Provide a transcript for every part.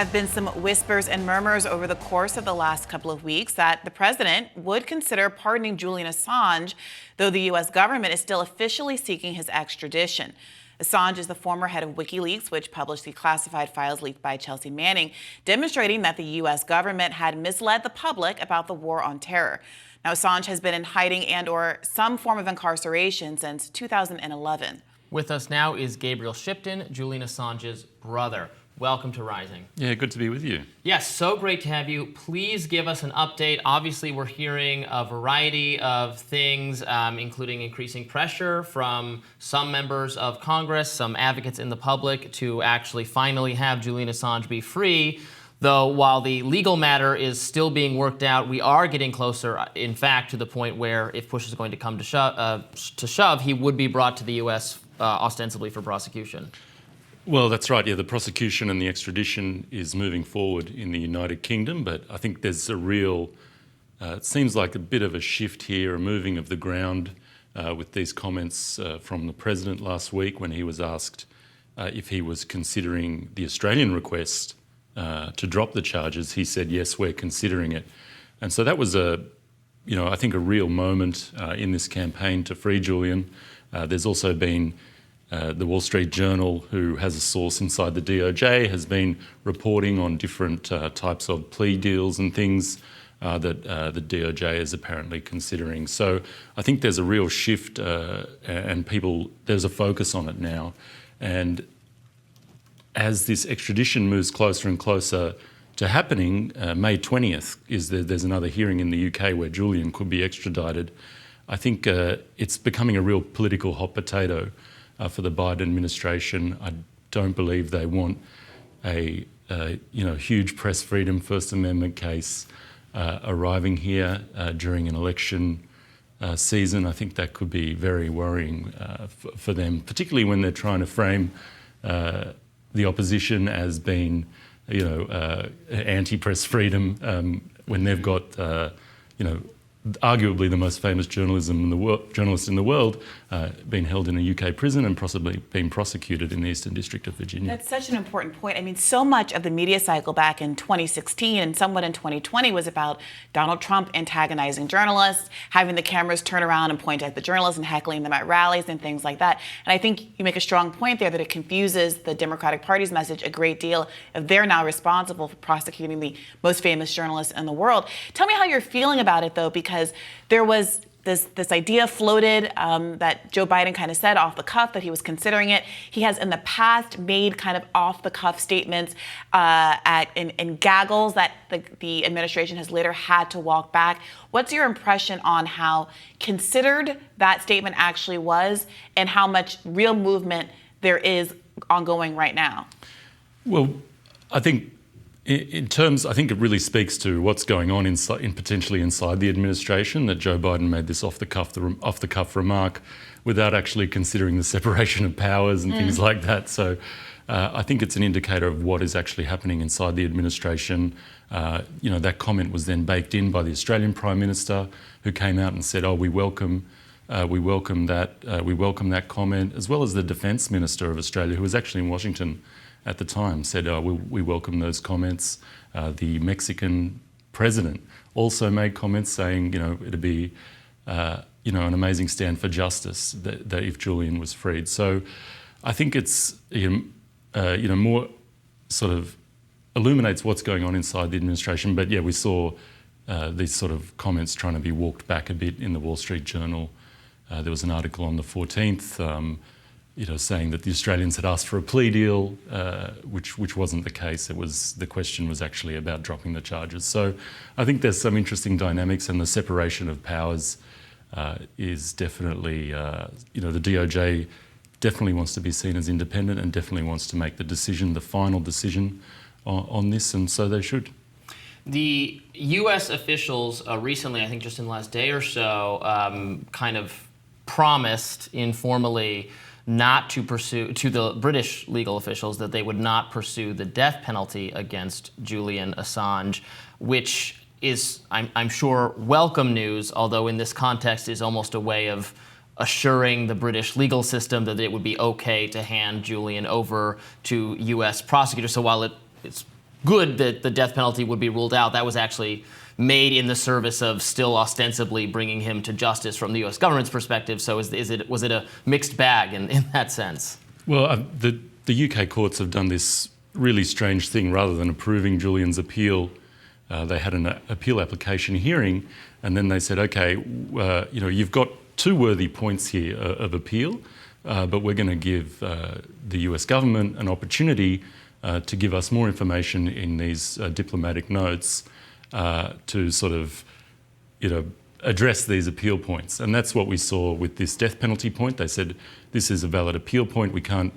have been some whispers and murmurs over the course of the last couple of weeks that the president would consider pardoning Julian Assange, though the U.S. government is still officially seeking his extradition. Assange is the former head of WikiLeaks, which published the classified files leaked by Chelsea Manning, demonstrating that the U.S. government had misled the public about the war on terror. Now, Assange has been in hiding and/or some form of incarceration since 2011. With us now is Gabriel Shipton, Julian Assange's brother. Welcome to Rising. Yeah, good to be with you. Yes, so great to have you. Please give us an update. Obviously, we're hearing a variety of things, including increasing pressure from some members of Congress, some advocates in the public, to actually finally have Julian Assange be free. Though while the legal matter is still being worked out, we are getting closer, in fact, to the point where if push is going to come to shove, he would be brought to the U.S. Ostensibly for prosecution. Well, that's right. Yeah, the prosecution and the extradition is moving forward in the United Kingdom, but I think there's a real, it seems like a bit of a shift here, a moving of the ground with these comments from the president last week when he was asked if he was considering the Australian request to drop the charges. He said, yes, we're considering it. And so that was I think a real moment in this campaign to free Julian. There's also been the Wall Street Journal, who has a source inside the DOJ, has been reporting on different types of plea deals and things that the DOJ is apparently considering. So I think there's a real shift and there's a focus on it now. And as this extradition moves closer and closer to happening, May 20th, there's another hearing in the UK where Julian could be extradited. I think it's becoming a real political hot potato for the Biden administration. I don't believe they want a huge press freedom First Amendment case arriving here during an election season. I think that could be very worrying for them, particularly when they're trying to frame the opposition as being, anti-press freedom when they've got, arguably the most famous journalist in the world, being held in a UK prison and possibly being prosecuted in the Eastern District of Virginia. That's such an important point. I mean, so much of the media cycle back in 2016 and somewhat in 2020 was about Donald Trump antagonizing journalists, having the cameras turn around and point at the journalists and heckling them at rallies and things like that. And I think you make a strong point there that it confuses the Democratic Party's message a great deal if they're now responsible for prosecuting the most famous journalists in the world. Tell me how you're feeling about it, though, because there was this idea floated that Joe Biden kind of said off the cuff that he was considering it. He has in the past made kind of off the cuff statements in gaggles that the administration has later had to walk back. What's your impression on how considered that statement actually was and how much real movement there is ongoing right now? Well, I think I think it really speaks to what's going on potentially inside the administration, that Joe Biden made this off the cuff remark without actually considering the separation of powers and things like that. So I think it's an indicator of what is actually happening inside the administration. That comment was then baked in by the Australian Prime Minister, who came out and said, "Oh, we welcome that comment," as well as the Defence Minister of Australia, who was actually in Washington at the time, said, we welcome those comments. The Mexican president also made comments saying, it'd be, an amazing stand for justice that if Julian was freed. So I think it's, more sort of illuminates what's going on inside the administration. But yeah, we saw these sort of comments trying to be walked back a bit in the Wall Street Journal. There was an article on the 14th, saying that the Australians had asked for a plea deal, which wasn't the case. The question was actually about dropping the charges. So I think there's some interesting dynamics, and the separation of powers is definitely, the DOJ definitely wants to be seen as independent and definitely wants to make the final decision on this, and so they should. The U.S. officials recently, I think just in the last day or so, kind of promised informally not to pursue, to the British legal officials, that they would not pursue the death penalty against Julian Assange, which is, I'm sure, welcome news, although in this context is almost a way of assuring the British legal system that it would be okay to hand Julian over to U.S. prosecutors. So while it's good that the death penalty would be ruled out. That was actually made in the service of still ostensibly bringing him to justice from the U.S. government's perspective. So was it a mixed bag in that sense? Well, the UK courts have done this really strange thing. Rather than approving Julian's appeal, they had an appeal application hearing, and then they said, okay, you've got two worthy points here of appeal, but we're going to give the US government an opportunity to give us more information in these diplomatic notes to sort of, address these appeal points. And that's what we saw with this death penalty point. They said, this is a valid appeal point. We can't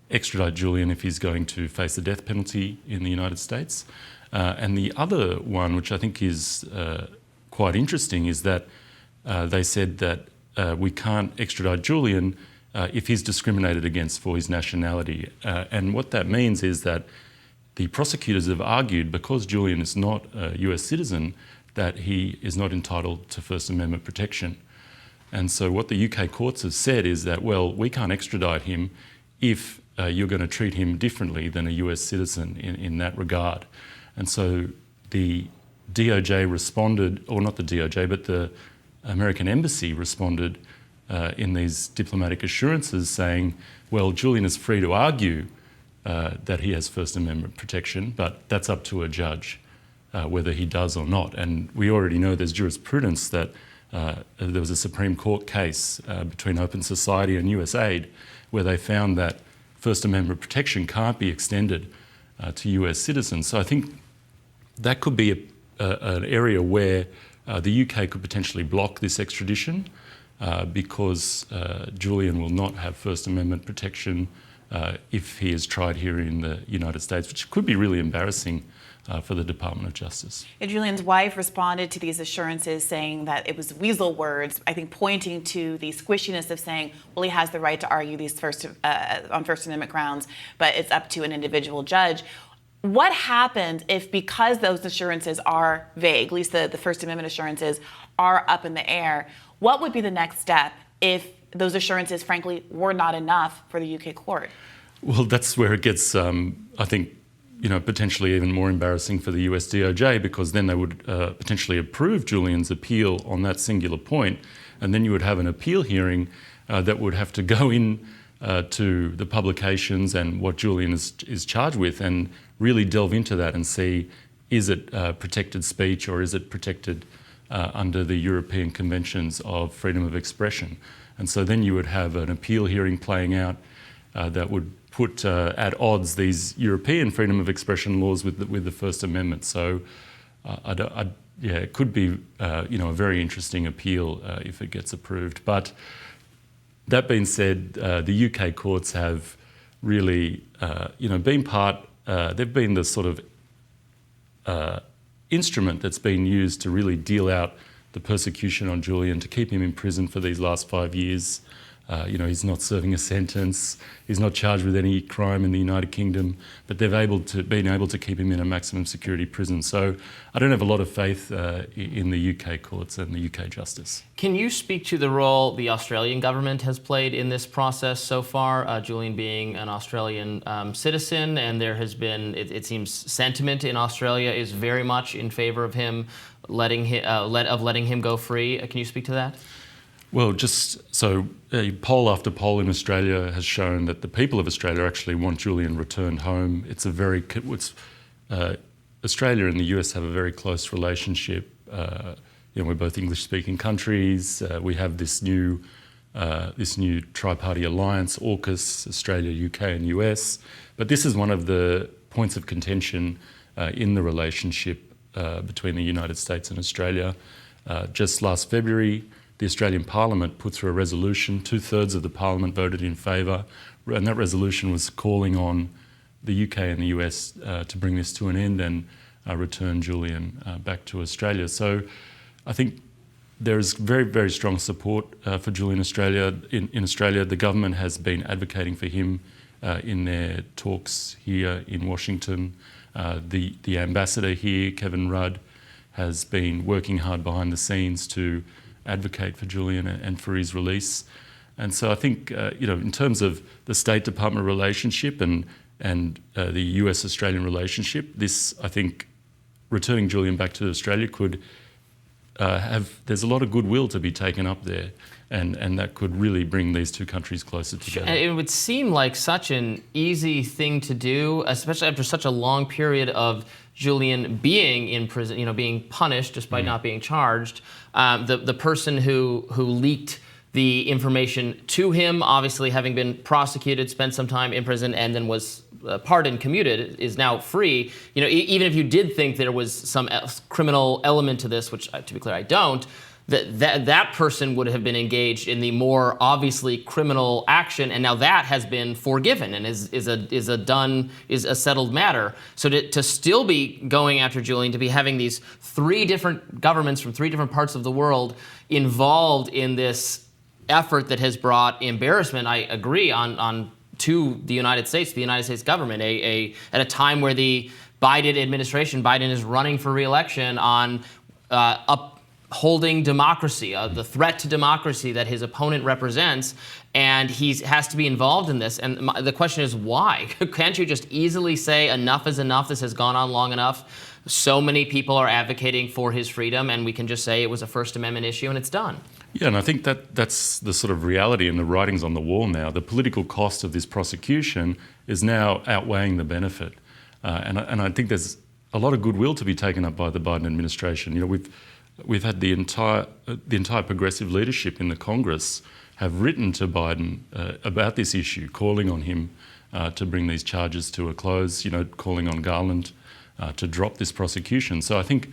extradite Julian if he's going to face the death penalty in the United States. And the other one, which I think is quite interesting, is that they said that we can't extradite Julian if he's discriminated against for his nationality. And what that means is that the prosecutors have argued, because Julian is not a US citizen, that he is not entitled to First Amendment protection. And so what the UK courts have said is that, well, we can't extradite him if you're going to treat him differently than a US citizen in that regard. And so the DOJ responded, or not the DOJ, but the American embassy responded in these diplomatic assurances saying, well, Julian is free to argue that he has First Amendment protection, but that's up to a judge whether he does or not. And we already know there's jurisprudence that there was a Supreme Court case between Open Society and USAID where they found that First Amendment protection can't be extended to US citizens. So I think that could be an area where the UK could potentially block this extradition because Julian will not have First Amendment protection if he is tried here in the United States, which could be really embarrassing for the Department of Justice. And Julian's wife responded to these assurances saying that it was weasel words, I think pointing to the squishiness of saying, well, he has the right to argue these on First Amendment grounds, but it's up to an individual judge. What happens if, because those assurances are vague, at least the First Amendment assurances are up in the air, what would be the next step if those assurances, frankly, were not enough for the UK court? Well, that's where it gets, I think, potentially even more embarrassing for the US DOJ, because then they would potentially approve Julian's appeal on that singular point, and then you would have an appeal hearing that would have to go in to the publications and what Julian is charged with, and really delve into that and see, is it protected speech or is it protected under the European Conventions of Freedom of Expression? And so then you would have an appeal hearing playing out that would put at odds these European freedom of expression laws with the First Amendment. So it could be a very interesting appeal if it gets approved. But that being said, the UK courts have really been they've been the sort of instrument that's been used to really deal out the persecution on Julian, to keep him in prison for these last 5 years. He's not serving a sentence. He's not charged with any crime in the United Kingdom, but they've been able to keep him in a maximum security prison. So I don't have a lot of faith in the UK courts and the UK justice. Can you speak to the role the Australian government has played in this process so far? Julian being an Australian citizen, and there has been, it seems, sentiment in Australia is very much in favour of him letting him go free. Can you speak to that? Well, poll after poll in Australia has shown that the people of Australia actually want Julian returned home. Australia and the US have a very close relationship. We're both English-speaking countries. We have this new tri-party alliance, AUKUS, Australia, UK, and US. But this is one of the points of contention in the relationship between the United States and Australia. Just last February, the Australian Parliament put through a resolution. 2/3 of the Parliament voted in favour, and that resolution was calling on the UK and the US to bring this to an end and return Julian back to Australia. So I think there is very, very strong support for Julian in Australia. The government has been advocating for him in their talks here in Washington. The ambassador here, Kevin Rudd, has been working hard behind the scenes to advocate for Julian and for his release. And so I think, in terms of the State Department relationship and and the US-Australian relationship, this, I think, returning Julian back to Australia could there's a lot of goodwill to be taken up there, and that could really bring these two countries closer together. It would seem like such an easy thing to do, especially after such a long period of Julian being in prison, being punished despite not being charged. The person who leaked the information to him, obviously having been prosecuted, spent some time in prison, and then was pardoned, commuted, is now free. Even if you did think there was some criminal element to this, which, to be clear, I don't, that person would have been engaged in the more obviously criminal action, and now that has been forgiven and is a settled matter. So to still be going after Julian, to be having these 3 different governments from 3 different parts of the world involved in this effort that has brought embarrassment, I agree, to the United States government, at a time where the Biden administration, Biden is running for re-election on upholding democracy, the threat to democracy that his opponent represents, and he has to be involved in this. And the question is, why? Can't you just easily say enough is enough, this has gone on long enough, so many people are advocating for his freedom, and we can just say it was a First Amendment issue and it's done? Yeah, and I think that's the sort of reality and the writings on the wall now. The political cost of this prosecution is now outweighing the benefit. And I think there's a lot of goodwill to be taken up by the Biden administration. We've had the entire progressive leadership in the Congress have written to Biden about this issue, calling on him to bring these charges to a close, calling on Garland to drop this prosecution. So I think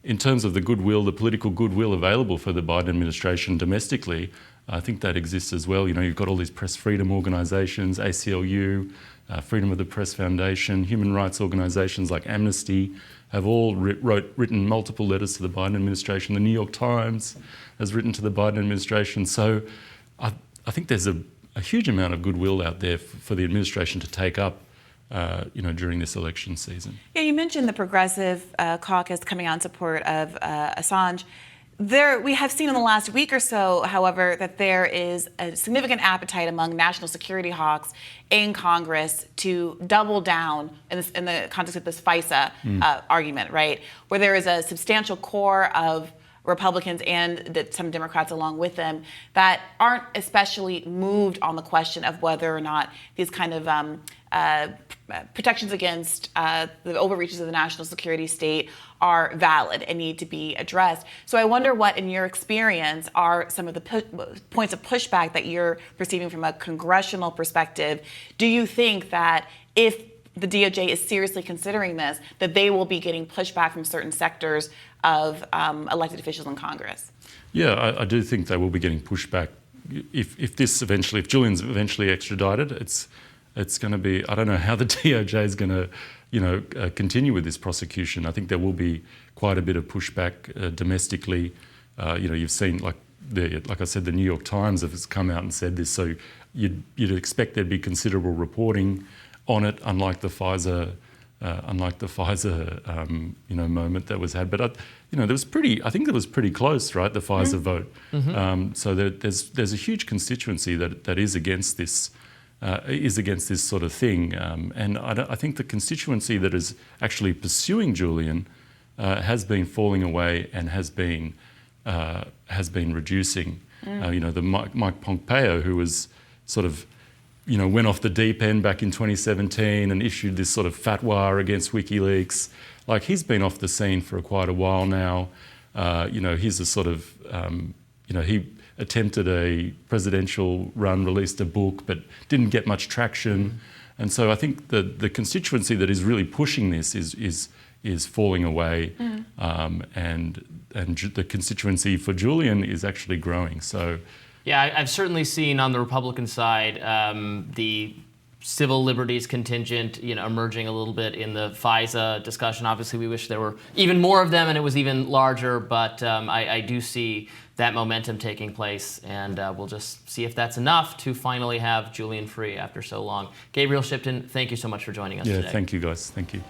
in terms of the goodwill, the political goodwill available for the Biden administration domestically, I think that exists as well. You've got all these press freedom organisations, ACLU, Freedom of the Press Foundation, human rights organisations like Amnesty have all written multiple letters to the Biden administration. The New York Times has written to the Biden administration. So I think there's a huge amount of goodwill out there for the administration to take up during this election season. Yeah, you mentioned the Progressive Caucus coming out in support of Assange. We have seen in the last week or so, however, that there is a significant appetite among national security hawks in Congress to double down in the context of this FISA argument, right? Where there is a substantial core of Republicans and some Democrats along with them that aren't especially moved on the question of whether or not these kind of protections against the overreaches of the national security state are valid and need to be addressed. So I wonder what, in your experience, are some of the points of pushback that you're perceiving from a congressional perspective. Do you think that if the DOJ is seriously considering this, that they will be getting pushback from certain sectors of elected officials in Congress? Yeah, I do think they will be getting pushback. If Julian's eventually extradited, it's going to be, I don't know how the DOJ is going to, continue with this prosecution. I think there will be quite a bit of pushback domestically. You've seen, like I said, the New York Times has come out and said this. So you'd expect there'd be considerable reporting on it, unlike the Pfizer moment that was had. But there was I think it was pretty close, right? The Pfizer vote. Mm-hmm. So there's a huge constituency that is against this. Sort of thing, and I think the constituency that is actually pursuing Julian has been falling away and has been reducing. The Mike Pompeo, who was sort of, went off the deep end back in 2017 and issued this sort of fatwa against WikiLeaks. Like, he's been off the scene for quite a while now. He's a sort of, he attempted a presidential run, released a book, but didn't get much traction. And so I think the constituency that is really pushing this is falling away, and the constituency for Julian is actually growing. So, yeah, I've certainly seen on the Republican side the civil liberties contingent, emerging a little bit in the FISA discussion. Obviously, we wish there were even more of them and it was even larger, but I do see that momentum taking place, and we'll just see if that's enough to finally have Julian free after so long. Gabriel Shipton, thank you so much for joining us today. Yeah, thank you, guys. Thank you.